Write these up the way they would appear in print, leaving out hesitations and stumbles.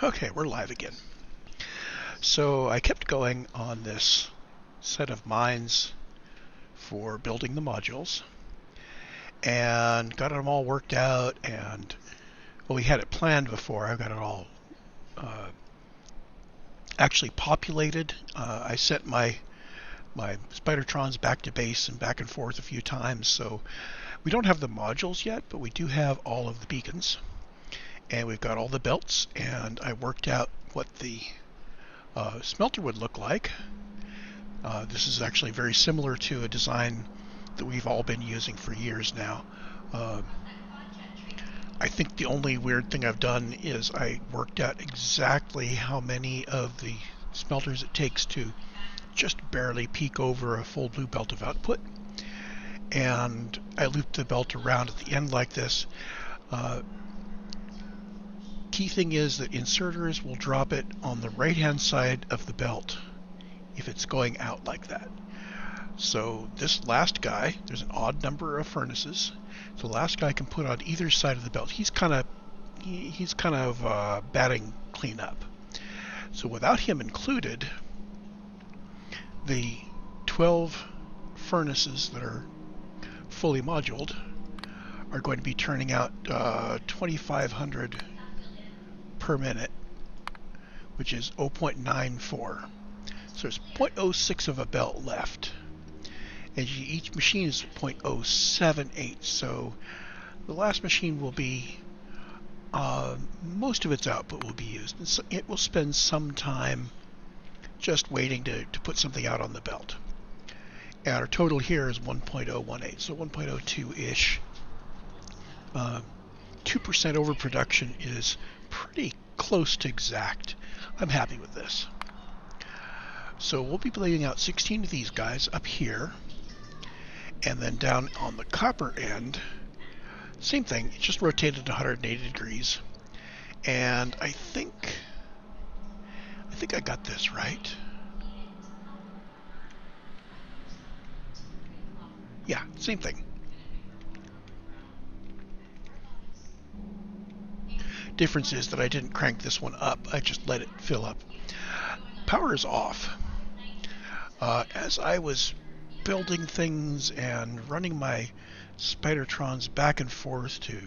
Okay, we're live again. So I kept going on this set of mines for building the modules and got them all worked out. And well, we had it planned before. I got it all uh, actually populated. I set my Spidertrons back to base and back and forth a few times. So we don't have the modules yet, but we do have all of the beacons. And we've got all the belts, and I worked out what the smelter would look like. This is actually very similar to a design that we've all been using for years now. Uh, I think the only weird thing I've done is I worked out exactly how many of the smelters it takes to just barely peek over a full blue belt of output. And I looped the belt around at the end like this. Key thing is that inserters will drop it on the right hand side of the belt if it's going out like that. So this last guy, there's an odd number of furnaces. So the last guy can put on either side of the belt. He's kind of batting cleanup. So without him included, the 12 furnaces that are fully moduled are going to be turning out 2,500 per minute, which is 0.94. So there's 0.06 of a belt left. And each machine is 0.078. So the last machine will be, most of its output will be used. And so it will spend some time just waiting to put something out on the belt. And our total here is 1.018, so 1.02-ish. 2% overproduction is pretty close to exact. I'm happy with this. So we'll be laying out 16 of these guys up here. And then down on the copper end, same thing, it just rotated 180 degrees. And I think I got this right. Yeah, same thing. Difference is that I didn't crank this one up. I just let it fill up. Power is off. As I was building things and running my Spidertrons back and forth to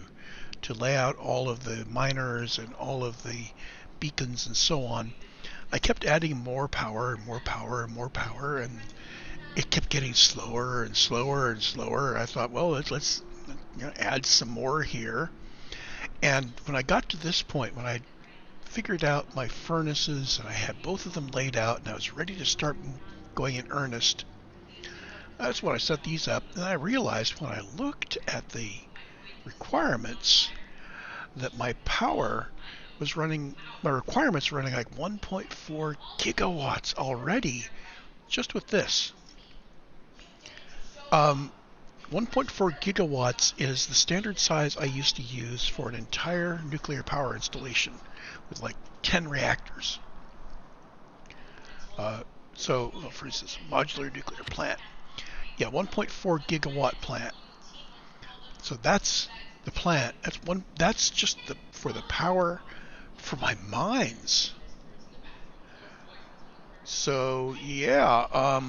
lay out all of the miners and all of the beacons and so on, I kept adding more power and more power and more power, and it kept getting slower and slower and slower. I thought, well, let's add some more here. And when I got to this point, when I figured out my furnaces and I had both of them laid out and I was ready to start going in earnest, that's when I set these up. And I realized when I looked at the requirements that my requirements were running like 1.4 gigawatts already just with this. 1.4 gigawatts is the standard size I used to use for an entire nuclear power installation with like 10 reactors. For instance, modular nuclear plant. Yeah, 1.4 gigawatt plant. So that's the plant. That's just for the power for my mines. So yeah,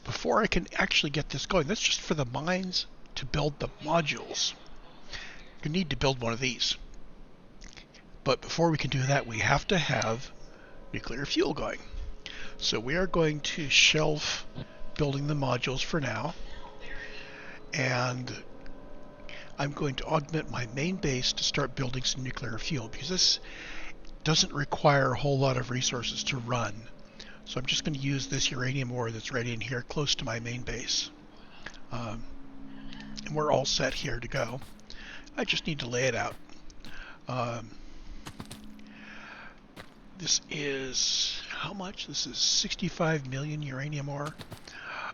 before I can actually get this going, that's just for the mines to build the modules. You need to build one of these. But before we can do that, we have to have nuclear fuel going. So we are going to shelf building the modules for now, and I'm going to augment my main base to start building some nuclear fuel, because this doesn't require a whole lot of resources to run. So I'm just going to use this uranium ore that's right in here close to my main base. And we're all set here to go. I just need to lay it out. This is how much? This is 65 million uranium ore.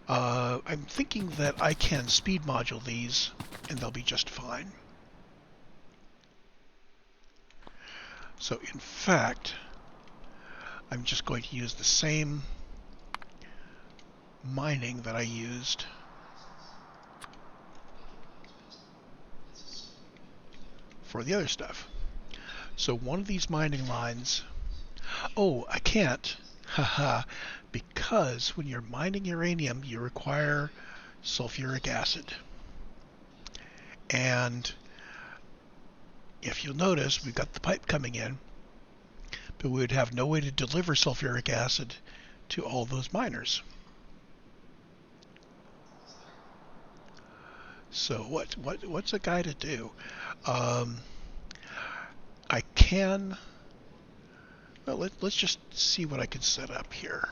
I'm thinking that I can speed module these and they'll be just fine. So in fact, I'm just going to use the same mining that I used for the other stuff. So one of these mining lines, oh, I can't, haha, because when you're mining uranium, you require sulfuric acid. And if you'll notice, we've got the pipe coming in, but we would have no way to deliver sulfuric acid to all those miners. So what's a guy to do? I can. Well, let's just see what I can set up here.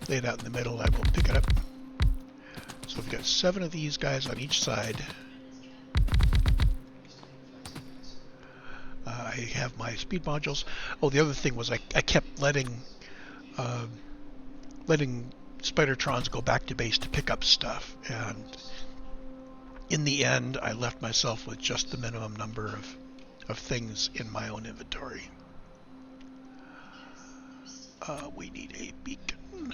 Lay it out in the middle, and I will pick it up. So we've got 7 of these guys on each side. I have my speed modules. Oh, the other thing was I kept letting Spidertrons go back to base to pick up stuff, and in the end, I left myself with just the minimum number of things in my own inventory. We need a beacon.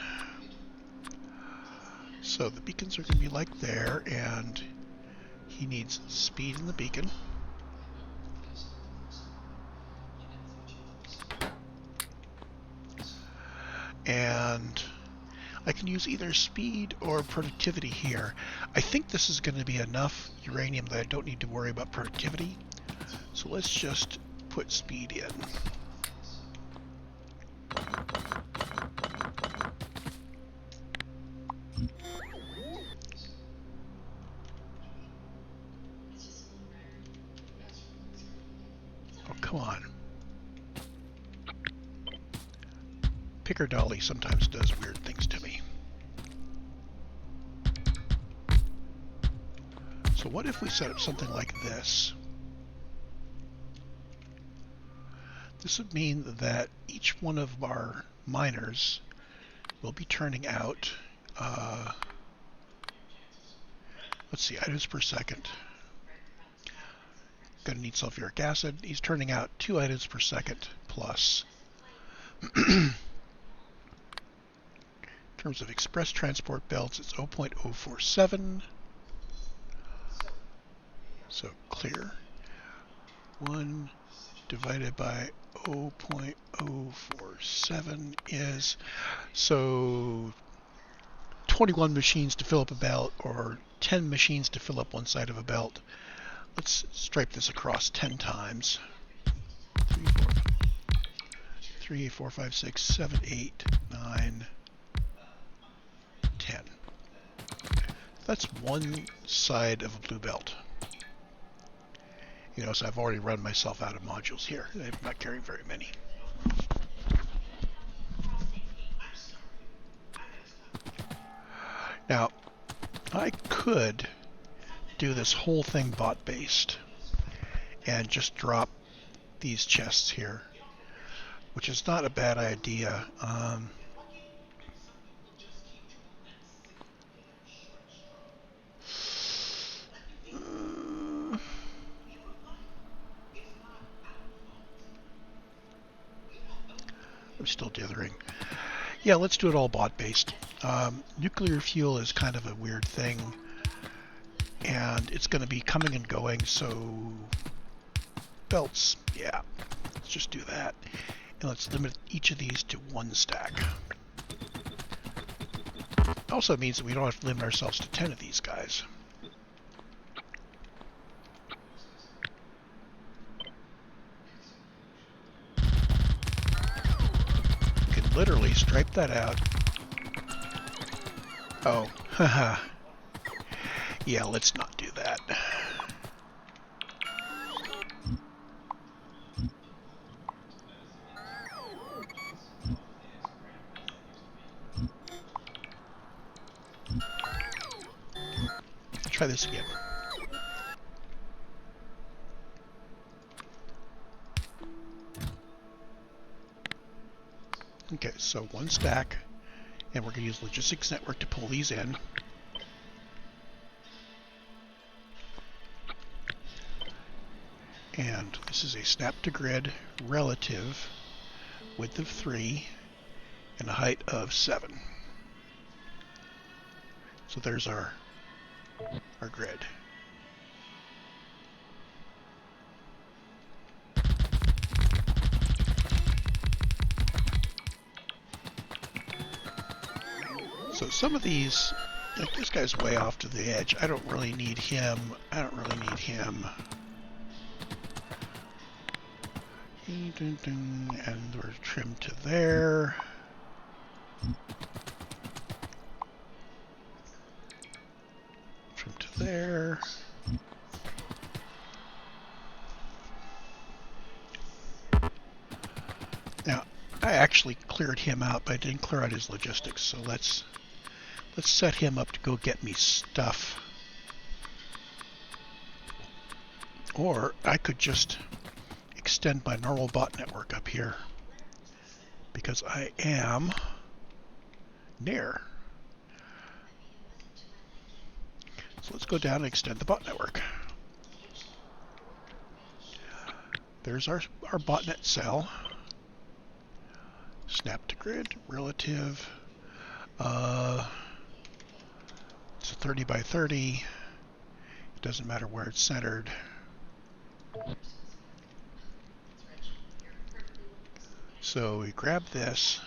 So the beacons are going to be like there, and he needs speed in the beacon. And I can use either speed or productivity here. I think this is going to be enough uranium that I don't need to worry about productivity. So let's just put speed in. Oh, come on. Picker Dolly sometimes does weird things to me. So what if we set up something like this? This would mean that each one of our miners will be turning out, let's see, items per second. Gonna need sulfuric acid. He's turning out 2 items per second plus. In terms of express transport belts, it's 0.047. So clear. 1 divided by 0.047 is, so 21 machines to fill up a belt, or 10 machines to fill up one side of a belt. Let's stripe this across 10 times. 3, 4, 5, 6, 7, 8, 9, 10. That's one side of a blue belt. You know, so I've already run myself out of modules here. I'm not carrying very many. Now, I could do this whole thing bot-based and just drop these chests here, which is not a bad idea. I'm still dithering. Yeah, let's do it all bot-based. Nuclear fuel is kind of a weird thing, and it's going to be coming and going, so belts, yeah, let's just do that. And let's limit each of these to 1 stack. Also means that we don't have to limit ourselves to 10 of these guys. We can literally stripe that out. Oh, haha. Yeah, let's not do that. Try this again. Okay, so 1 stack, and we're going to use Logistics Network to pull these in. And this is a snap to grid relative, width of 3 and a height of 7. So So there's our grid. So some of these, like this guy's way off to the edge. I don't really need him. I don't really need him. And we're trimmed to there. Trim to there. Now, I actually cleared him out, but I didn't clear out his logistics. So let's set him up to go get me stuff. Or I could just extend my normal bot network up here because I am near. So let's go down and extend the bot network. There's our botnet cell. Snap to grid, relative. It's a 30 by 30. It doesn't matter where it's centered. So we grab this.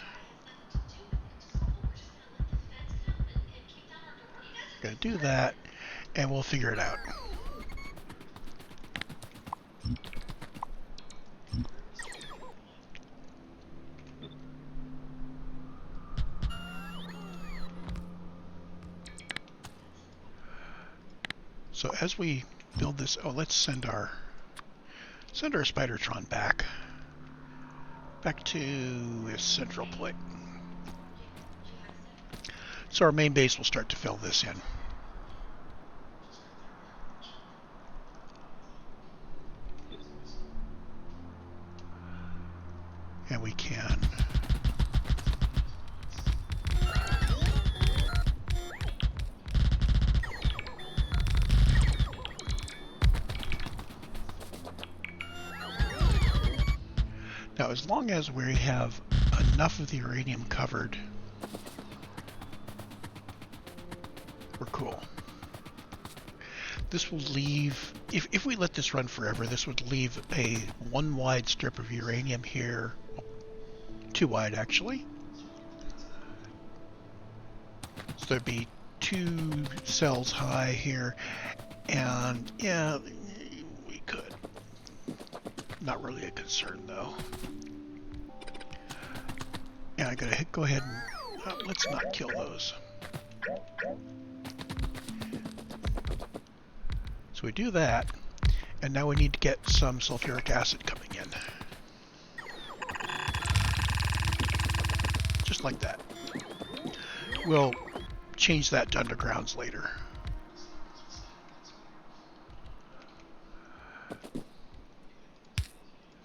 We're going to do that, and we'll figure it out. So as we build this, let's send our Spidertron back to its central point. So our main base will start to fill this in. And we can now, as long as we have enough of the uranium covered, we're cool. This will leave, if we let this run forever, this would leave a one wide strip of uranium here, two wide actually. So there'd be two cells high here, and yeah, we could. Not really a concern though. And I gotta go ahead and let's not kill those. So we do that, and now we need to get some sulfuric acid coming in. Just like that. We'll change that to undergrounds later.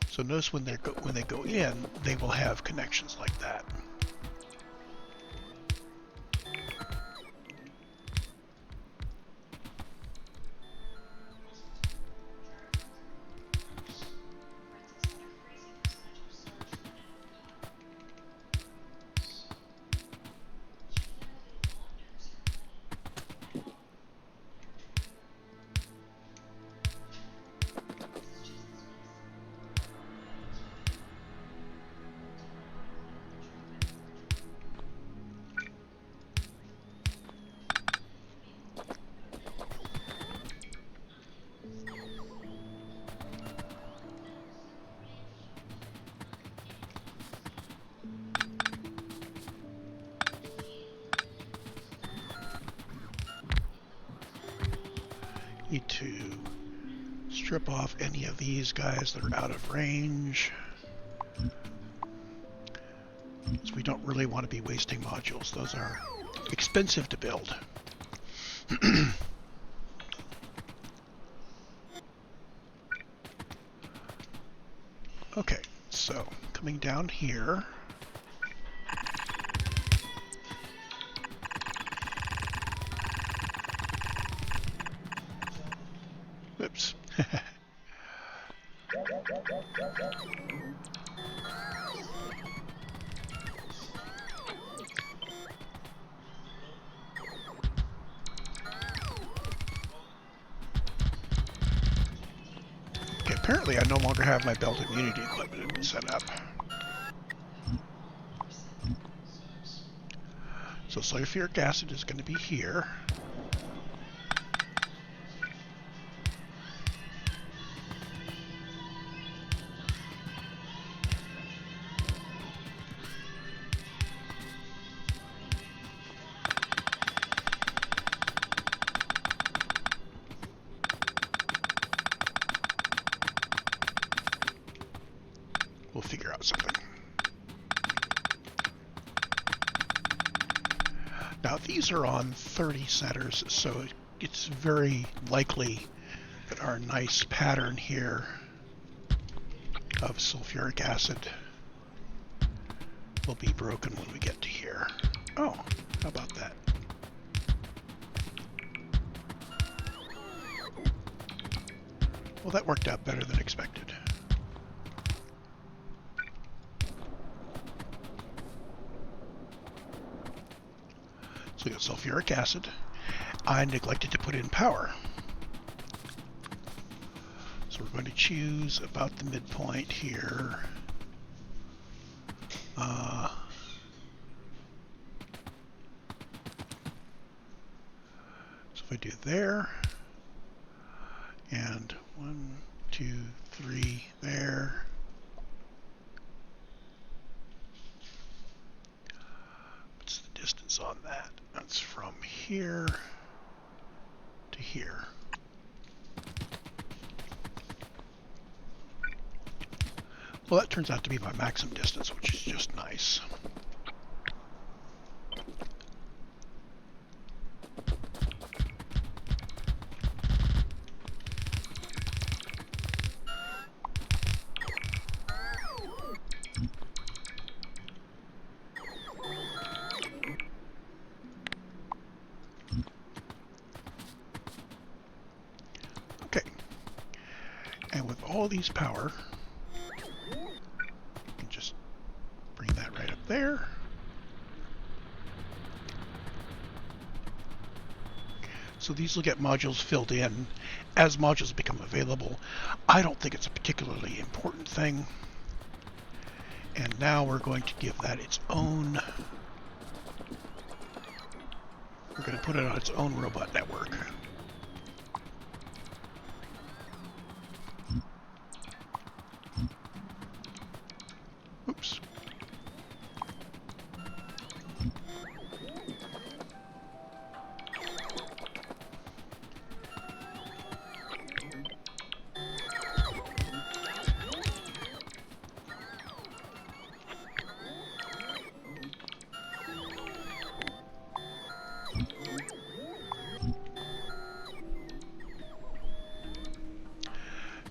So notice when they go in, they will have connections like that. Need to strip off any of these guys that are out of range, because we don't really want to be wasting modules. Those are expensive to build. Okay, so coming down here, whoops. Apparently I no longer have my belt immunity equipment set up. So sulfuric acid is going to be here. We'll figure out something. Now these are on 30 centers, so it's very likely that our nice pattern here of sulfuric acid will be broken when we get to here. Oh, how about that? Well, that worked out better than expected. So we got sulfuric acid. I neglected to put in power. So we're going to choose about the midpoint here. So if I do there, and 1, 2, 3 there. What's the distance on that? That's from here to here. Well, that turns out to be my maximum distance, which is just nice. Okay. And with all these power, just bring that right up there. So these will get modules filled in as modules become available. I don't think it's a particularly important thing. And now we're going to give that its own, we're going to put it on its own robot network. Oops.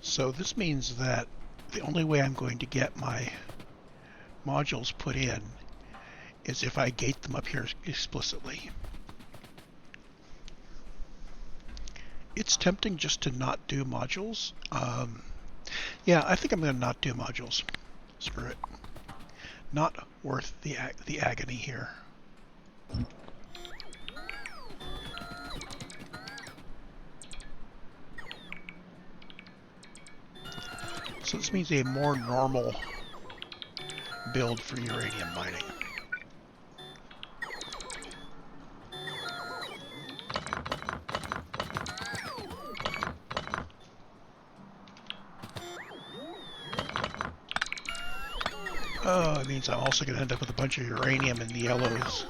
So this means that the only way I'm going to get my modules put in is if I gate them up here explicitly. It's tempting just to not do modules. Yeah, I think I'm going to not do modules. Screw it. Not worth the agony here. So this means a more normal build for uranium mining. Oh, it means I'm also going to end up with a bunch of uranium in the yellows.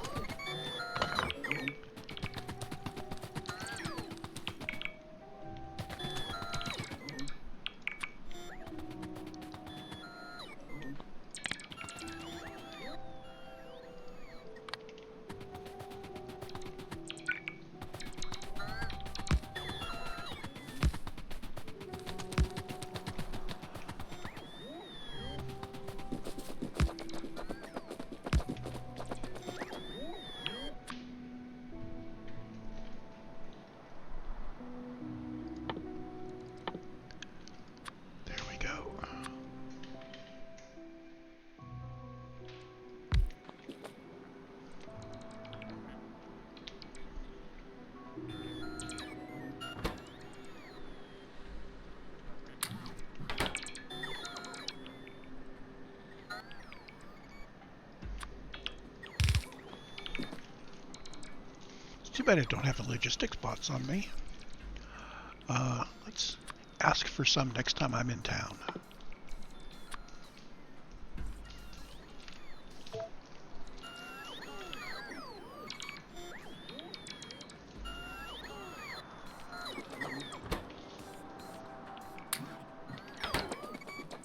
Too bad I don't have the logistics bots on me. Let's ask for some next time I'm in town.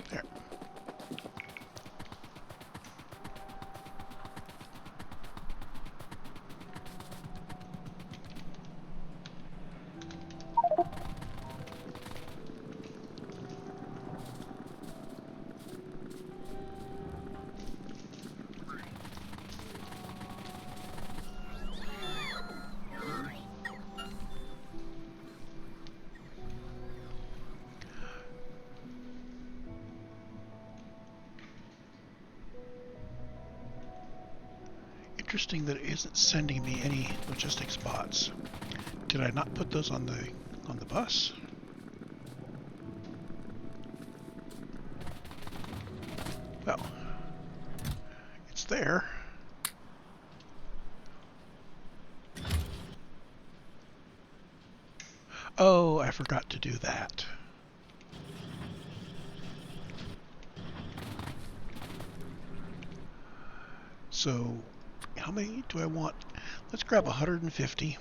There. Interesting that it isn't sending me any logistics bots. Did I not put those on the bus? Well, it's there. Oh, I forgot to do that. So, how many do I want? Let's grab 150.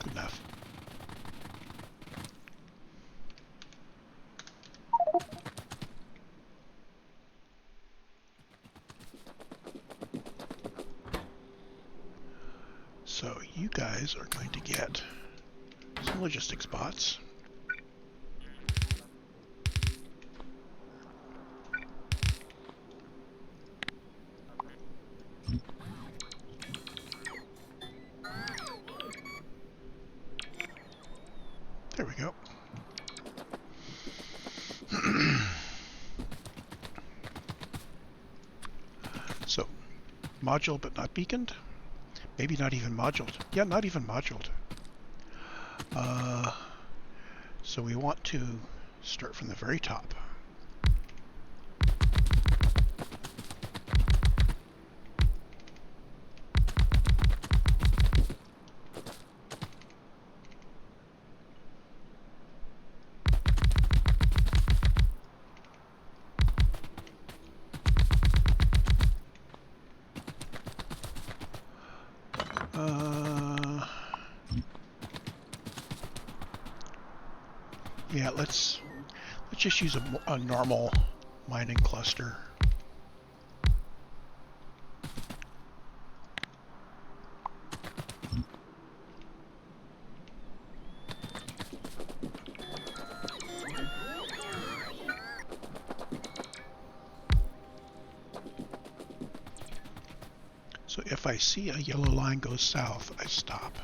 Good enough. So you guys are going to get some logistics bots. There we go. So, module but not beaconed? Maybe not even moduled. Yeah, not even moduled. So we want to start from the very top. Yeah, let's just use a normal mining cluster. So if I see a yellow line go south, I stop.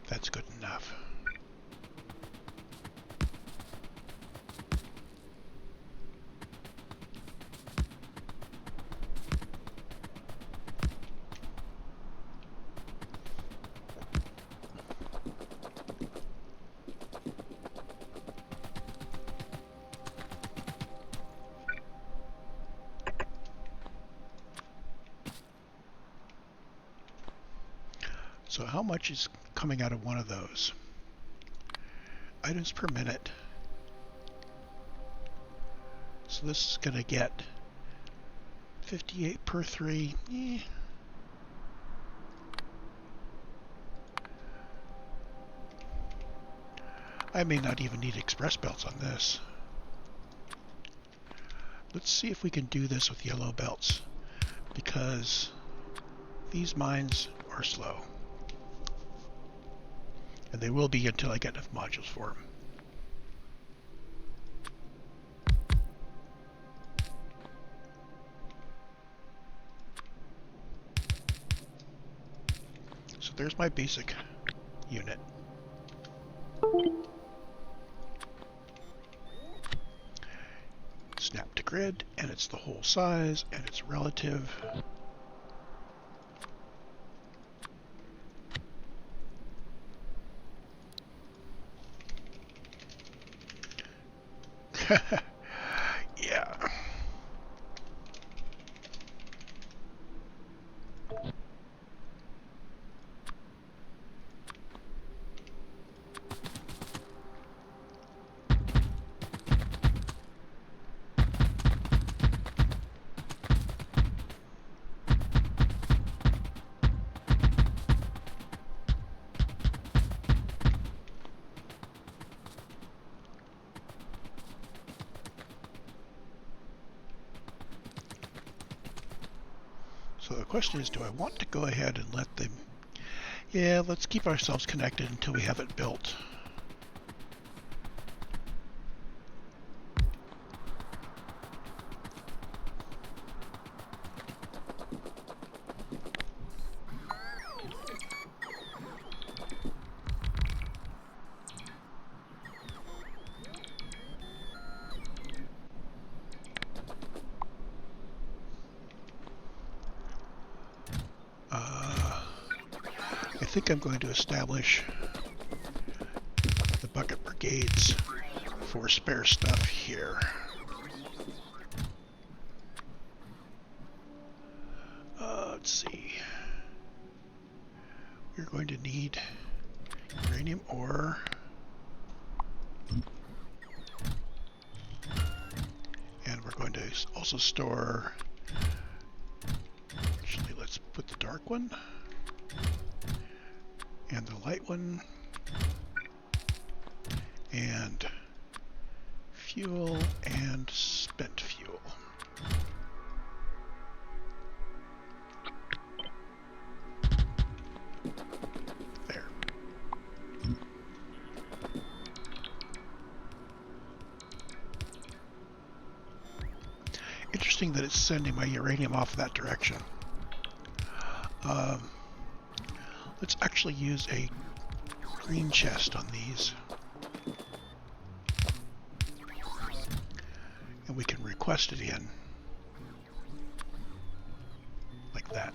That's good enough. So how much is coming out of one of those? Items per minute. So this is going to get 58 per 3. I may not even need express belts on this. Let's see if we can do this with yellow belts, because these mines are slow. And they will be until I get enough modules for them. So there's my basic unit. Snap to grid, and it's the whole size, and it's relative. Yeah. So the question is, do I want to go ahead and let them... Yeah, let's keep ourselves connected until we have it built. I think I'm going to establish the bucket brigades for spare stuff here. Let's see. We're going to need uranium ore. And we're going to also store... Actually, let's put the dark one and the light one, and fuel and spent fuel. There. Interesting that it's sending my uranium off that direction. Let's actually use a green chest on these. And we can request it in. Like that.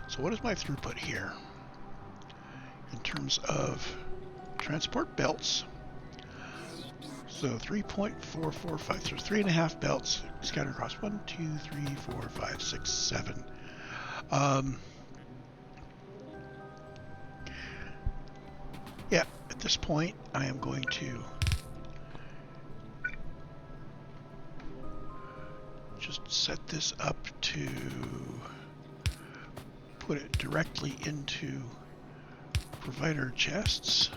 So what is my throughput here in terms of transport belts? So 3.445, so 3.5 belts scattered across 1, 2, 3, 4, 5, 6, 7. Yeah, at this point I am going to just set this up to put it directly into provider chests.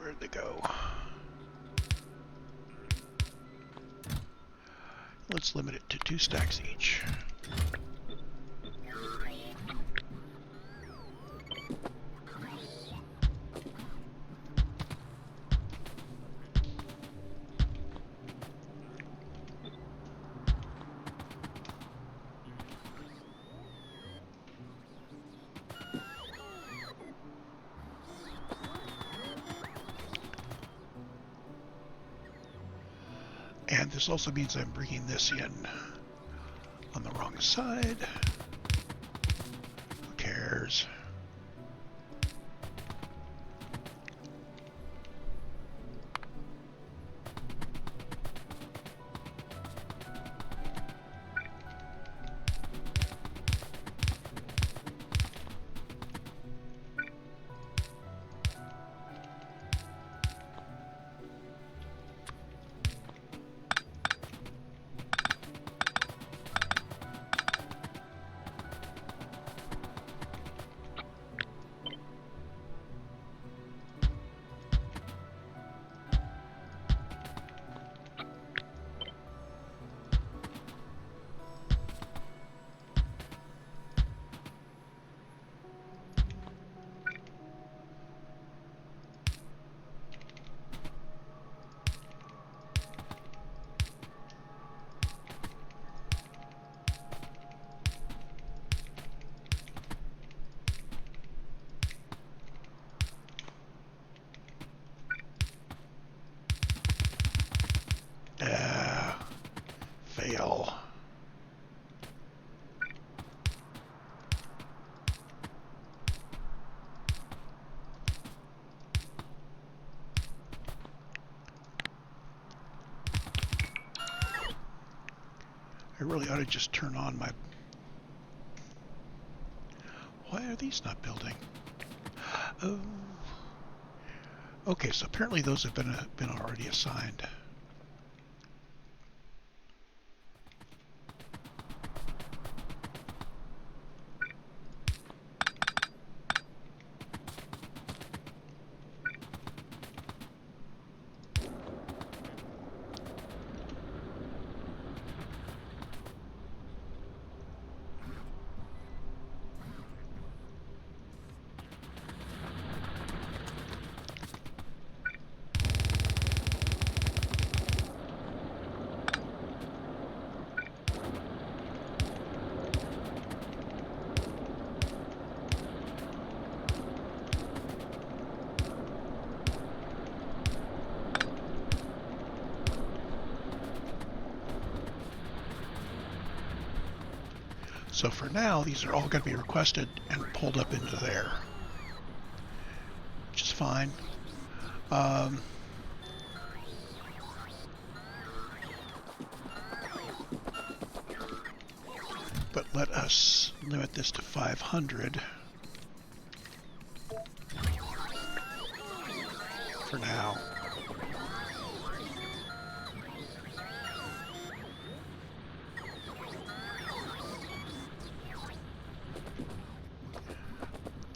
Where'd they go? Let's limit it to 2 stacks each. And this also means I'm bringing this in on the wrong side. Who cares? Fail. I really ought to just turn on my... Why are these not building? Oh. Okay, so apparently those have been already assigned. So for now, these are all going to be requested and pulled up into there, which is fine. But let us limit this to 500 for now.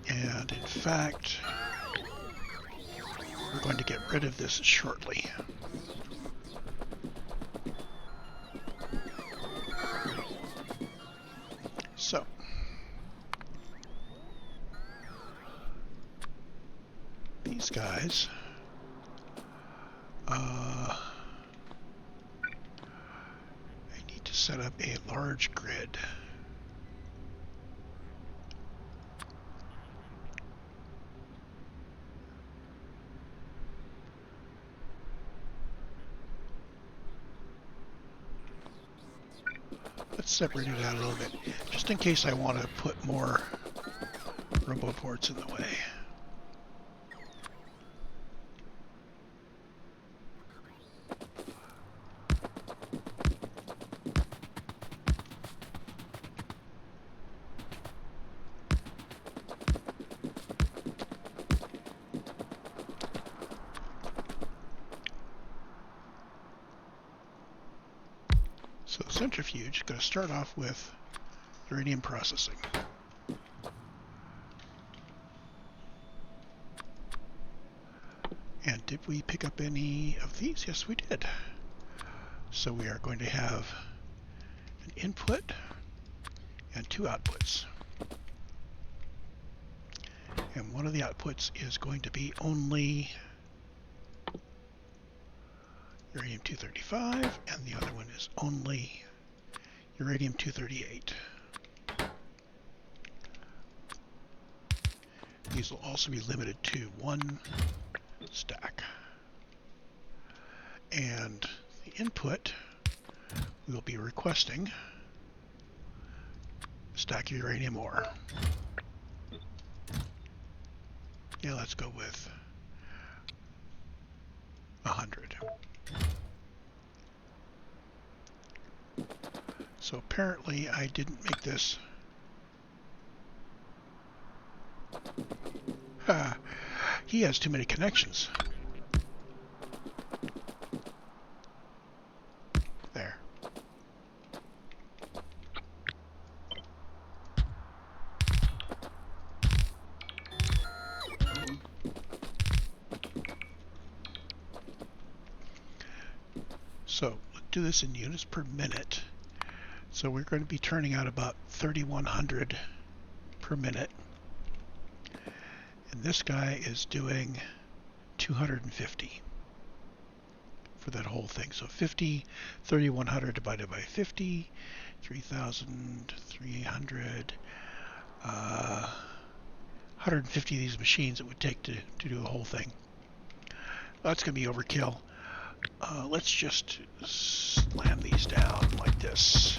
And in fact, we're going to get rid of this shortly. So, these guys, I need to set up a large grid. Let's separate it out a little bit, just in case I want to put more roboports in the way. So the centrifuge is going to start off with uranium processing. And did we pick up any of these? Yes, we did. So we are going to have an input and two outputs. And one of the outputs is going to be only uranium-235, and the other one is only uranium-238. These will also be limited to one stack. And the input, we will be requesting stack of uranium ore. Yeah, let's go with 100. So apparently I didn't make this. He has too many connections. There. So let's do this in units per minute. So we're going to be turning out about 3,100 per minute. And this guy is doing 250 for that whole thing. So 50, 3,100 divided by 50, 3,300, 150 of these machines it would take to do the whole thing. That's going to be overkill. Let's just slam these down like this.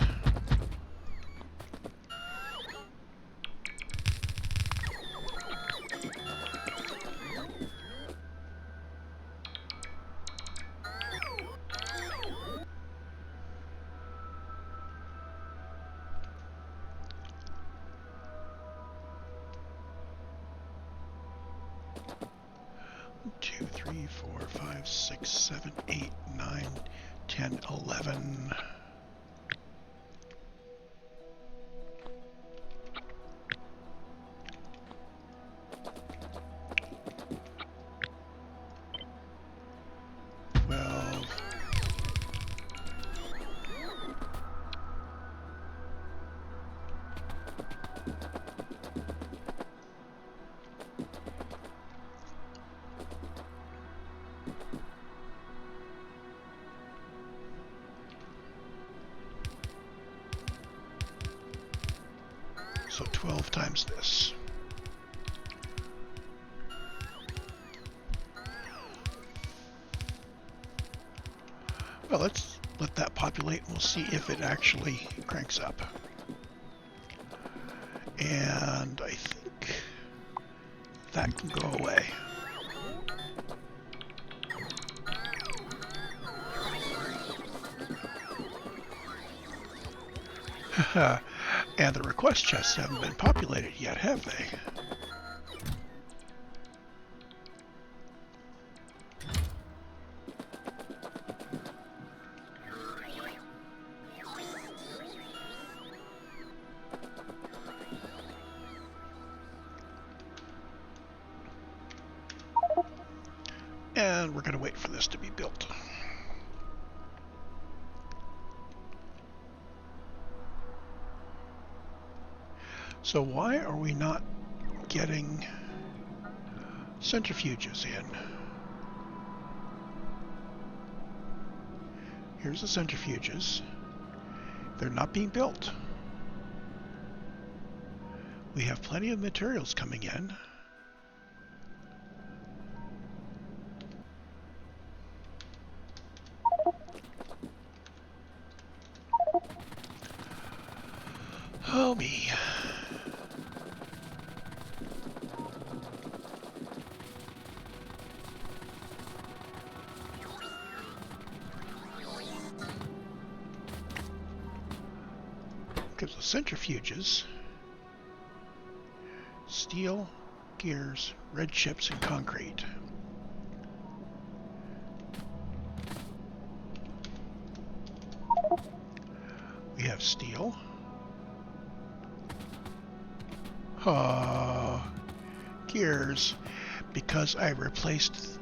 Two, three, four, five, six, 7, 8, 9, 10, 11. So 12 times this. Well, let's let that populate and we'll see if it actually cranks up. And I think that can go away. And the request chests haven't been populated yet, have they? And we're going to wait for this to be built. So why are we not getting centrifuges in? Here's the centrifuges. They're not being built. We have plenty of materials coming in. Oh me. Because the centrifuges, steel, gears, red chips, and concrete. We have steel. Gears, because I replaced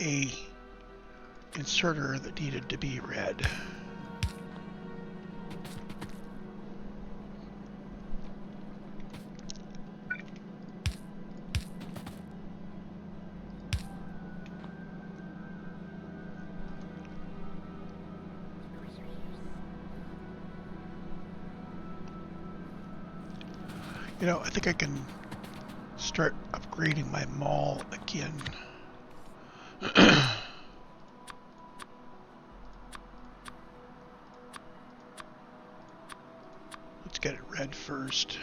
a inserter that needed to be red. You know, I think I can start upgrading my mall again. get it red first.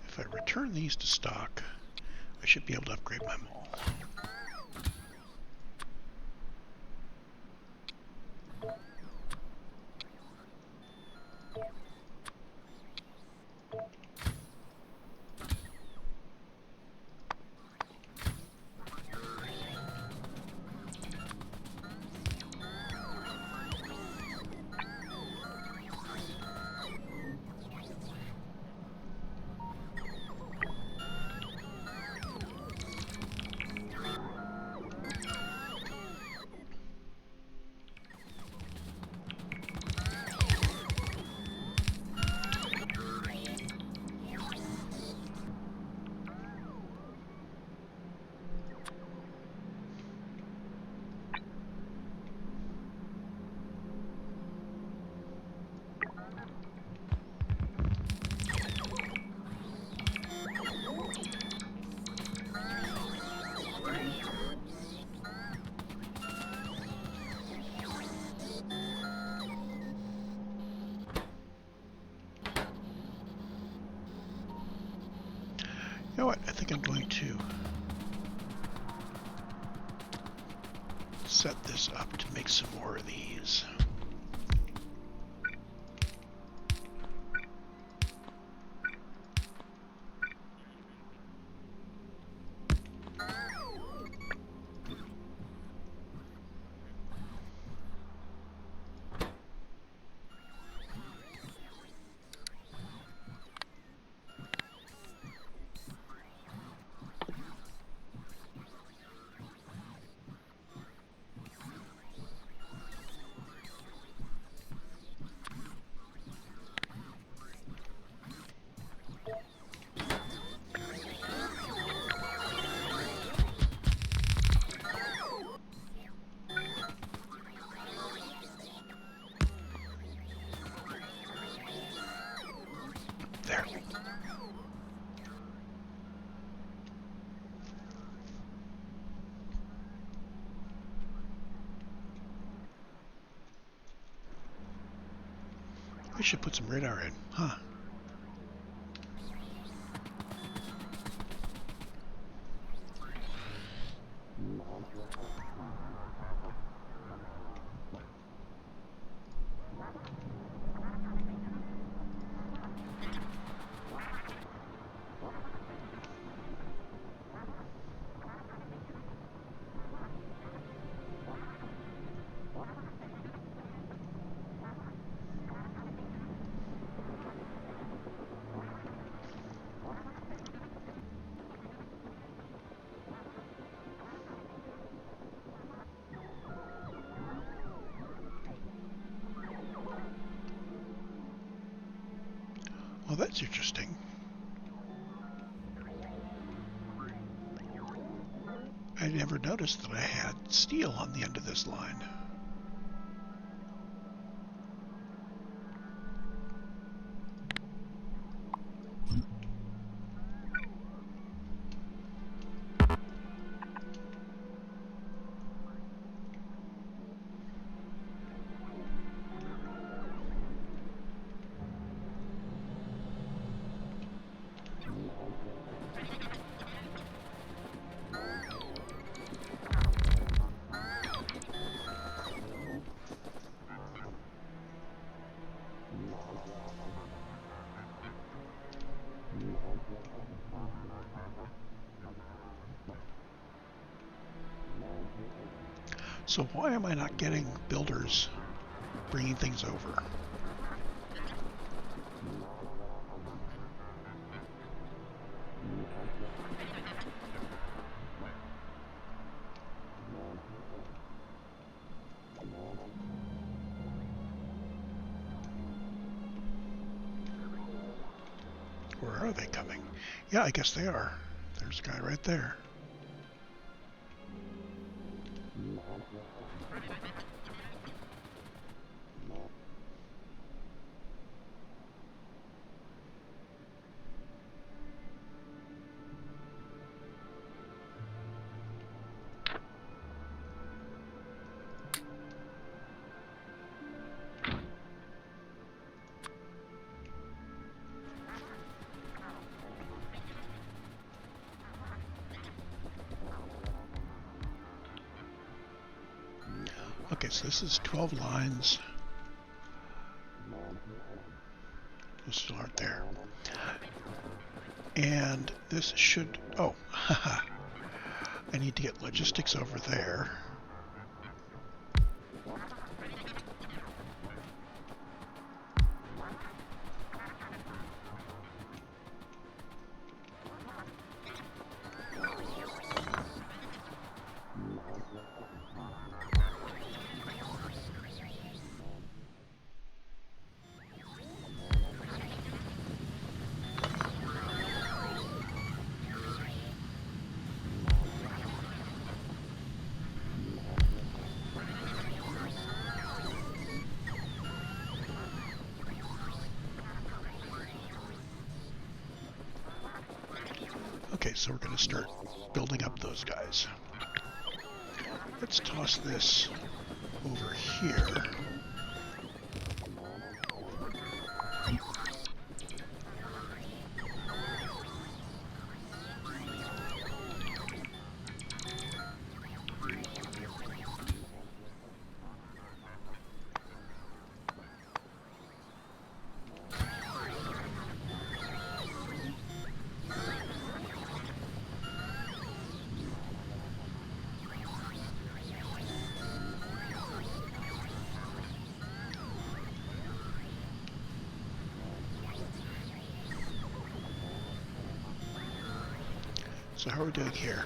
If I return these to stock, I should be able to upgrade my mall. You know what? I think I'm going to set this up to make some more of these. There. I should put some radar in, huh? Well, that's interesting. I never noticed that I had steel on the end of this line. So why am I not getting builders bringing things over? Where are they coming? Yeah, I guess they are. There's a guy right there. Okay, so this is 12 lines. Those still aren't there. And this should... Oh, haha. I need to get logistics over there. Okay, so we're going to start building up those guys. Let's toss this over here. So how are we doing here?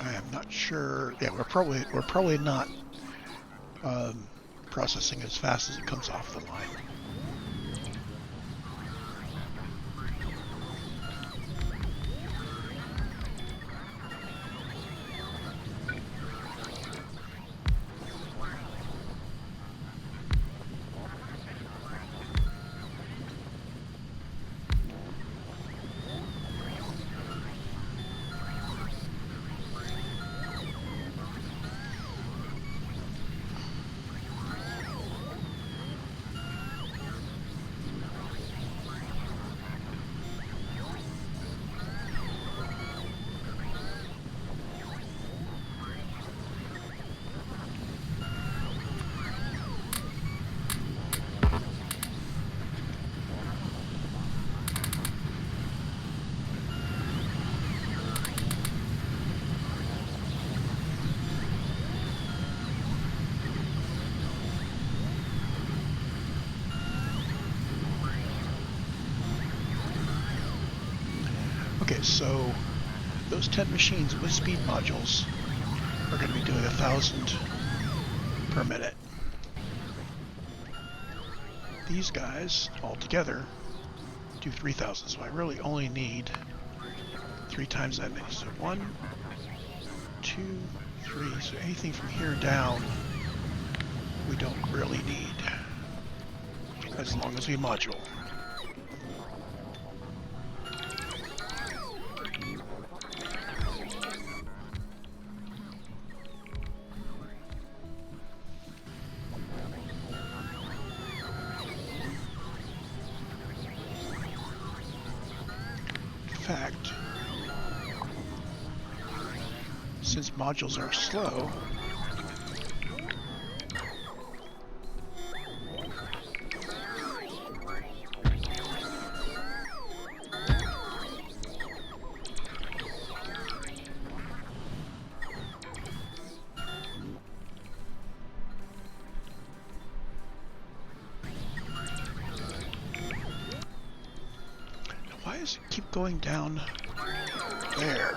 I am not sure. Yeah, we're probably not processing as fast as it comes off the line. Okay, so those 10 machines with speed modules are going to be doing 1,000 per minute. These guys all together do 3,000, so I really only need 3 times that many. So 1, 2, 3. So anything from here down we don't really need, as long as we module. Fact, since modules are slow, going down there.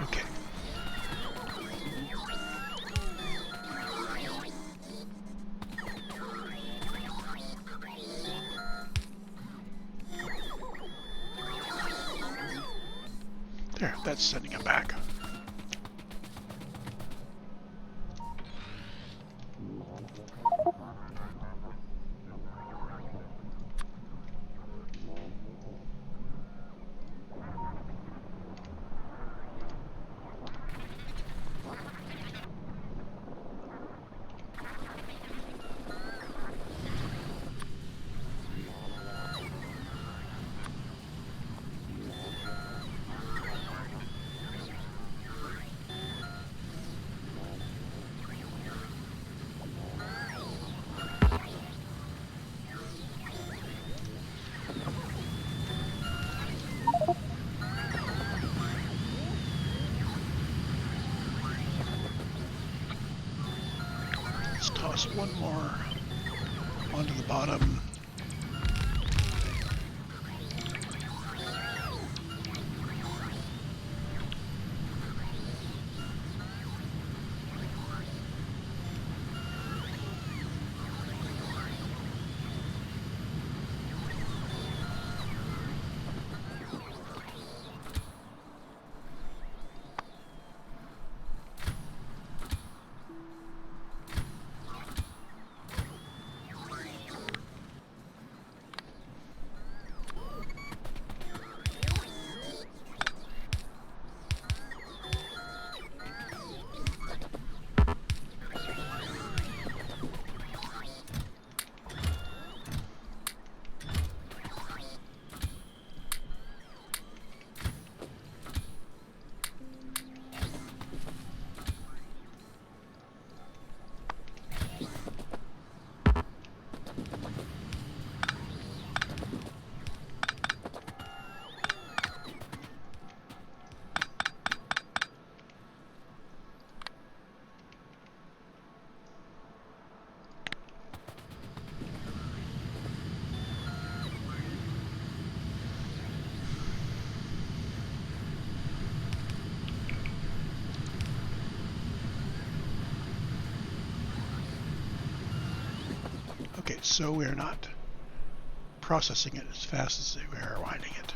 Okay. There, that's sending it back. Let's toss one more onto the bottom. Okay, so we're not processing it as fast as we are winding it.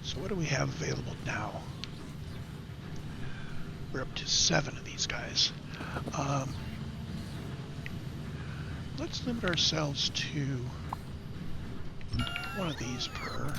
So what do we have available now? We're up to 7 of these guys. Let's limit ourselves to one of these per.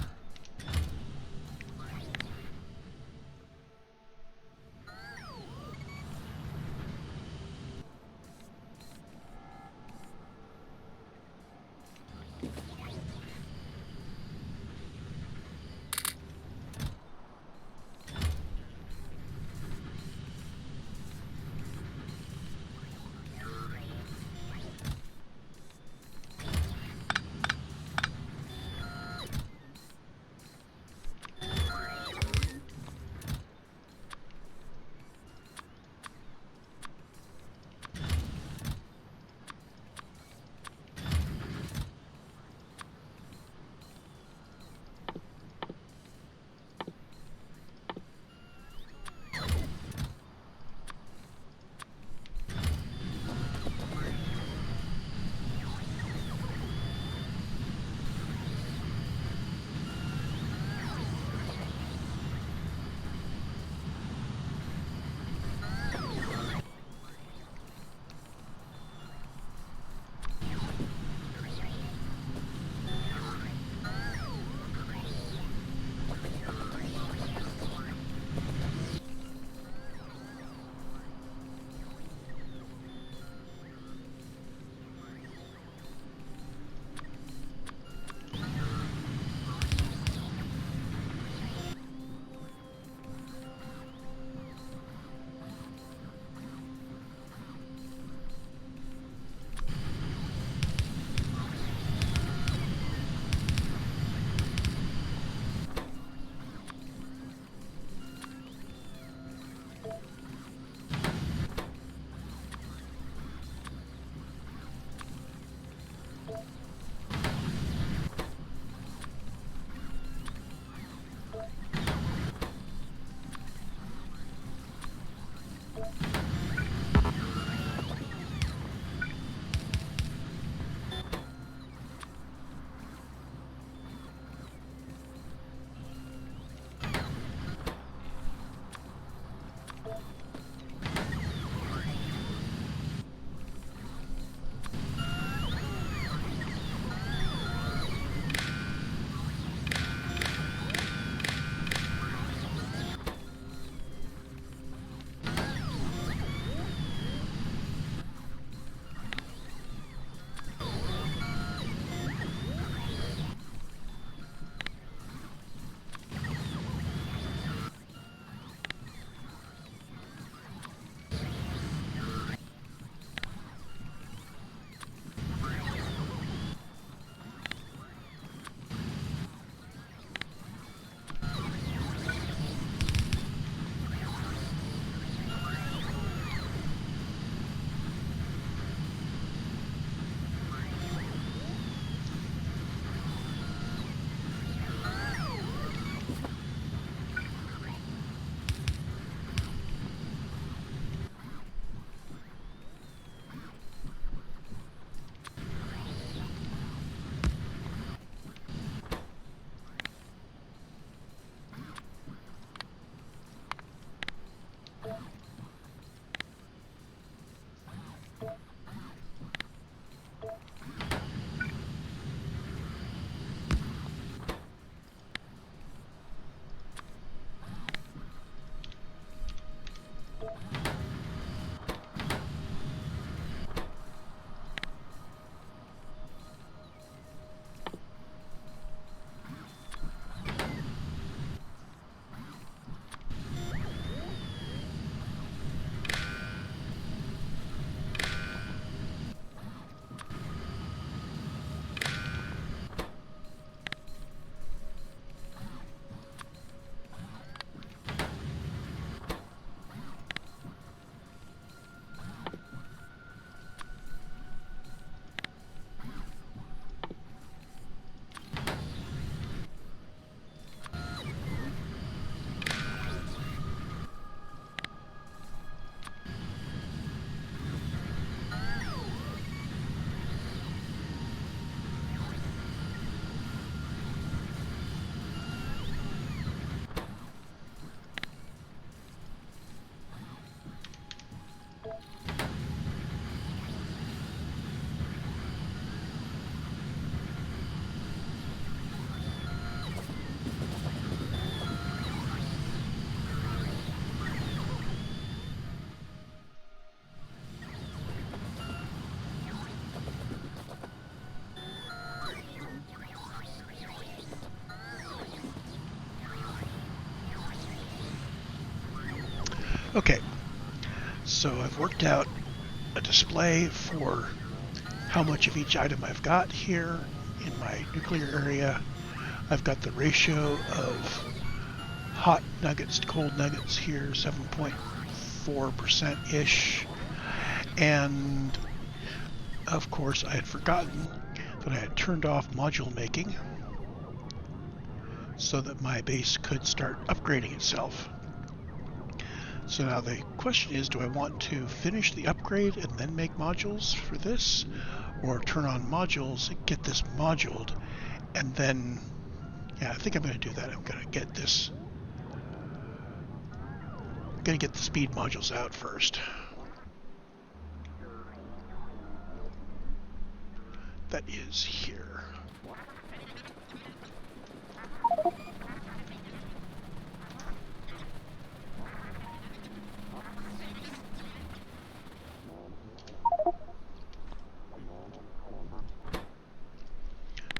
Okay, so I've worked out a display for how much of each item I've got here in my nuclear area. I've got the ratio of hot nuggets to cold nuggets here, 7.4%-ish. And of course, I had forgotten that I had turned off module making so that my base could start upgrading itself. So now the question is, do I want to finish the upgrade and then make modules for this? Or turn on modules, get this moduled, and then, yeah, I think I'm going to do that. I'm going to get the speed modules out first. That is here.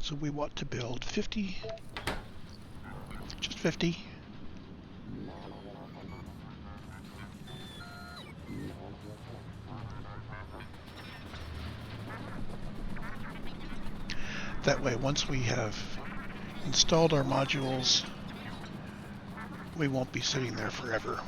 So we want to build 50, just 50. That way, once we have installed our modules, we won't be sitting there forever.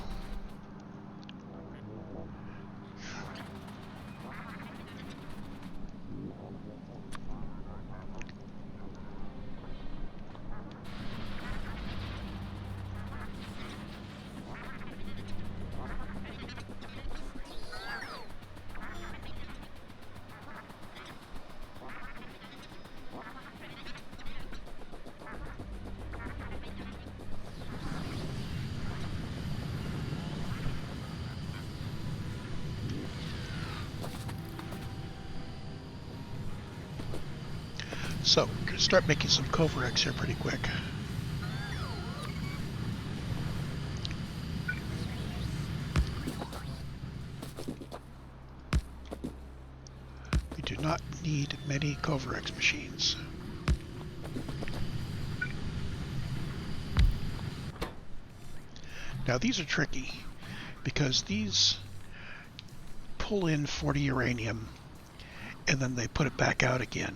So, we're going to start making some Covarex here pretty quick. We do not need many Covarex machines. Now these are tricky because these pull in 40 uranium and then they put it back out again.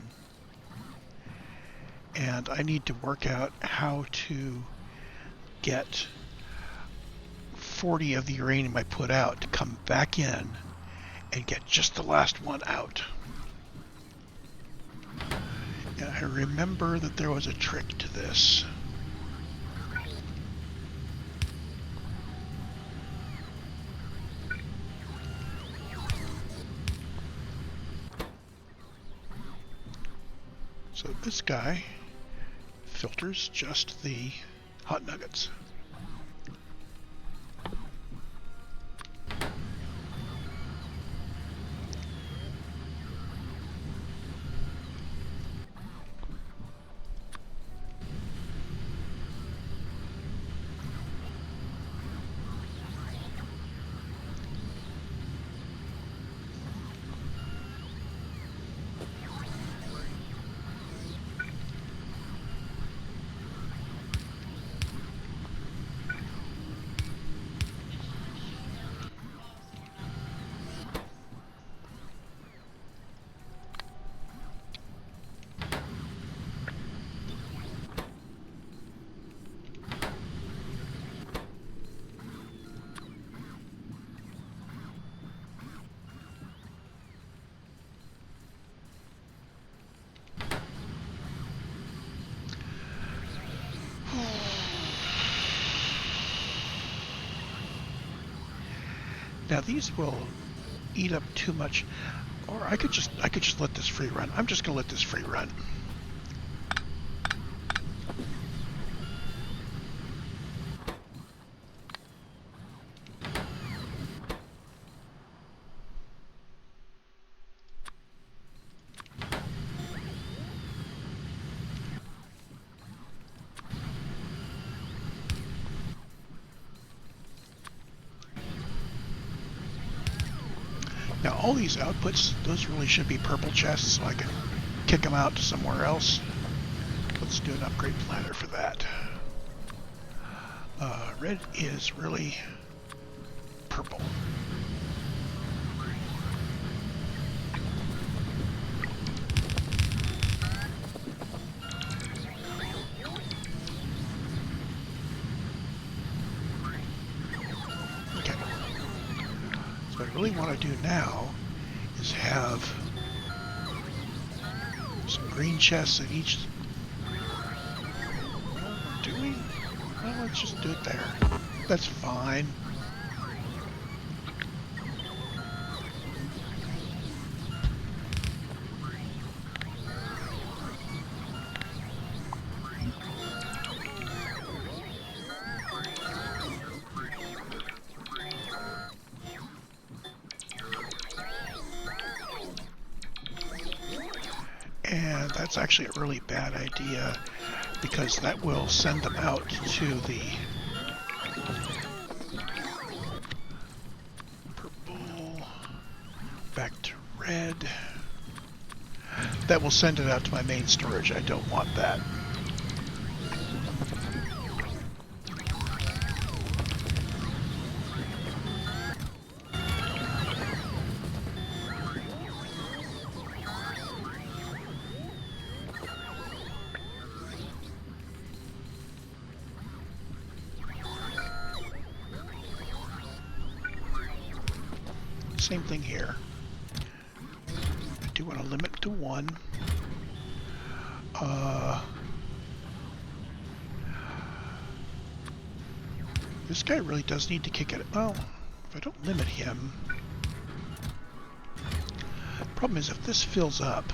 And I need to work out how to get 40 of the uranium I put out to come back in and get just the last one out. And I remember that there was a trick to this. So this guy filters just the hot nuggets. Now these will eat up too much, or I could just let this free run. I'm just going to let this free run. Now all these outputs, those really should be purple chests, so I can kick them out to somewhere else. Let's do an upgrade planner for that. Red is really purple. Okay. So what I really want to do now is have some green chests at each. Do we? Well, let's just do it there. That's fine. And that's actually a really bad idea because that will send them out to the purple, back to red. That will send it out to my main storage. I don't want that. Same thing here. I do want to limit it to 1. This guy really does need to kick it. Well, if I don't limit him... Problem is, if this fills up...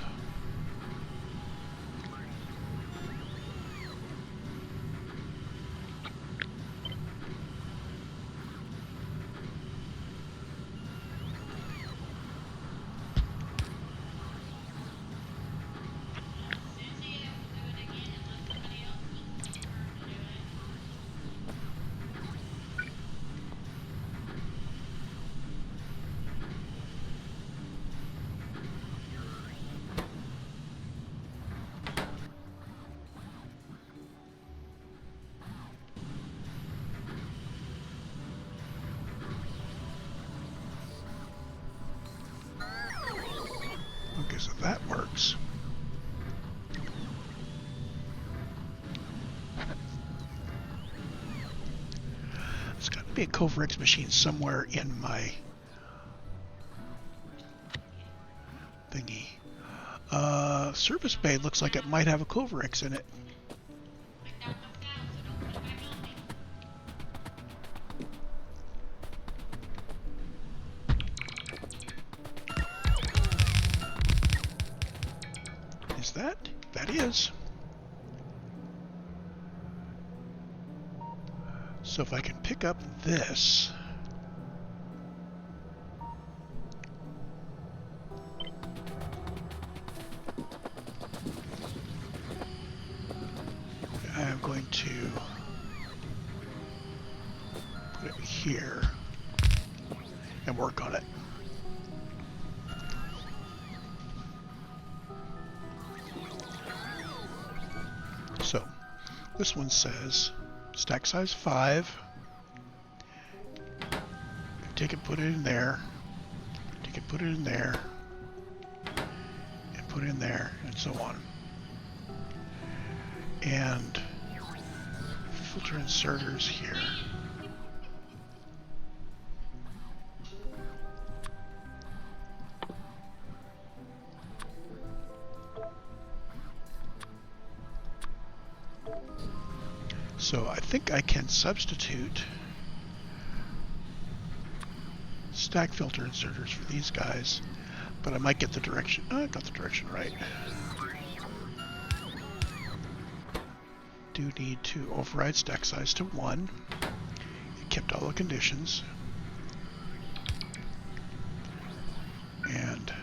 Okay, so that works. There's got to be a Coverix machine somewhere in my thingy. Service bay looks like it might have a Coverix in it. Is that? That is. So if I can pick up this... I'm going to put it here and work on it. So this one says stack size 5. Take it, put it in there. Take it, put it in there. And put it in there, and so on. And filter inserters here. So I think I can substitute stack filter inserters for these guys, but I might get the direction. Oh, I got the direction right. Do need to override stack size to 1. It kept all the conditions. And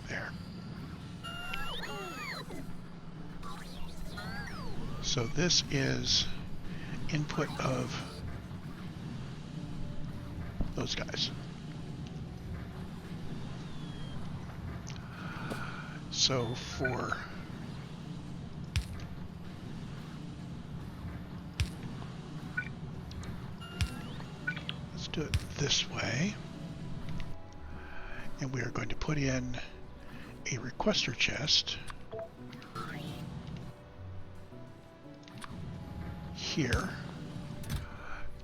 there. So this is input of those guys. So for do it this way. And we are going to put in a requester chest here,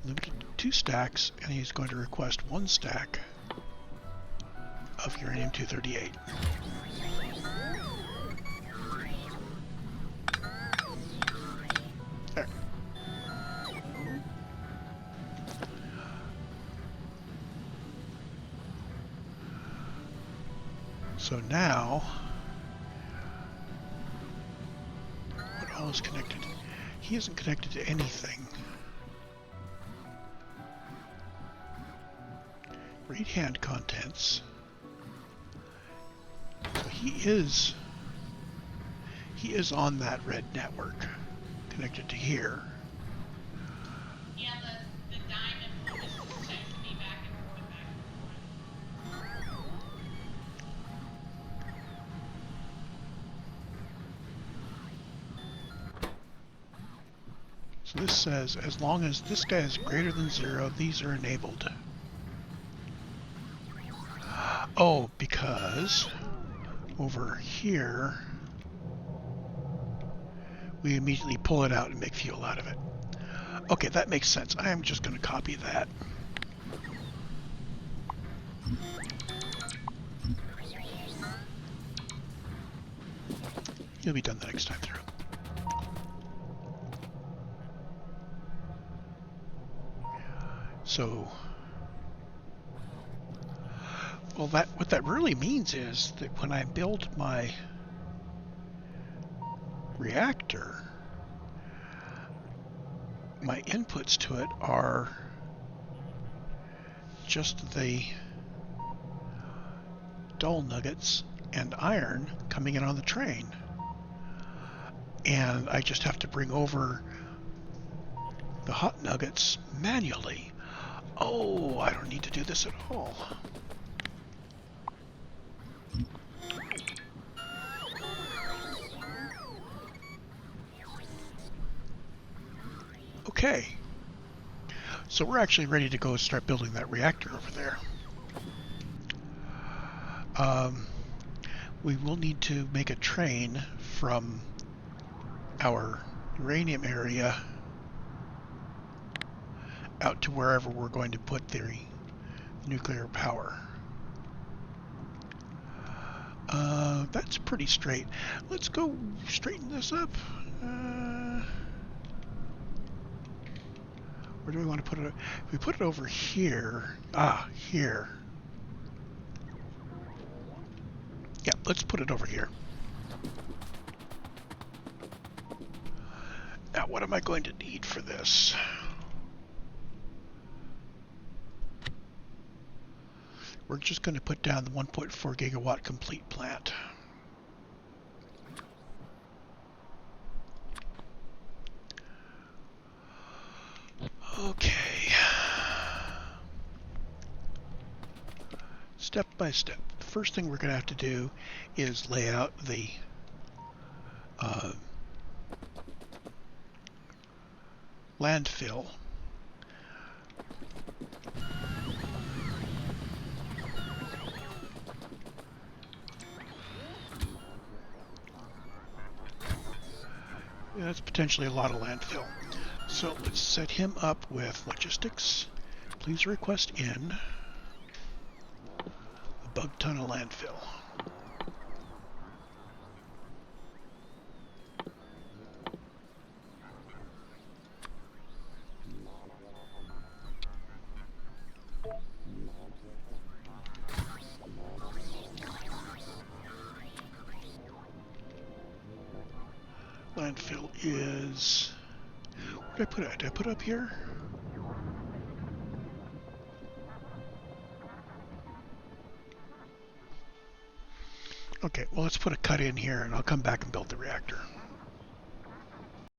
limited to 2 stacks, and he's going to request 1 stack of uranium-238. There. So now, what all is connected? He isn't connected to anything. Read hand contents. So he is on that red network, connected to here. Yeah, the diamond one is texting me back and forth, back and forth. So this says, as long as this guy is greater than 0, these are enabled. Oh, because over here, we immediately pull it out and make fuel out of it. Okay, that makes sense. I am just going to copy that. You'll be done the next time through. So, well, what that really means is that when I build my reactor, my inputs to it are just the dull nuggets and iron coming in on the train. And I just have to bring over the hot nuggets manually. Oh, I don't need to do this at all. Okay. So we're actually ready to go start building that reactor over there. We will need to make a train from our uranium area out to wherever we're going to put the nuclear power. That's pretty straight. Let's go straighten this up. Where do we want to put it? If we put it over here, here. Yeah, let's put it over here. Now, what am I going to need for this? We're just going to put down the 1.4 gigawatt complete plant. Okay. Step by step. The first thing we're going to have to do is lay out the landfill. That's potentially a lot of landfill. So let's set him up with logistics. Please request in a bug ton of landfill. Landfill is... Where did I put it? Did I put it up here? Okay, well, let's put a cut in here and I'll come back and build the reactor.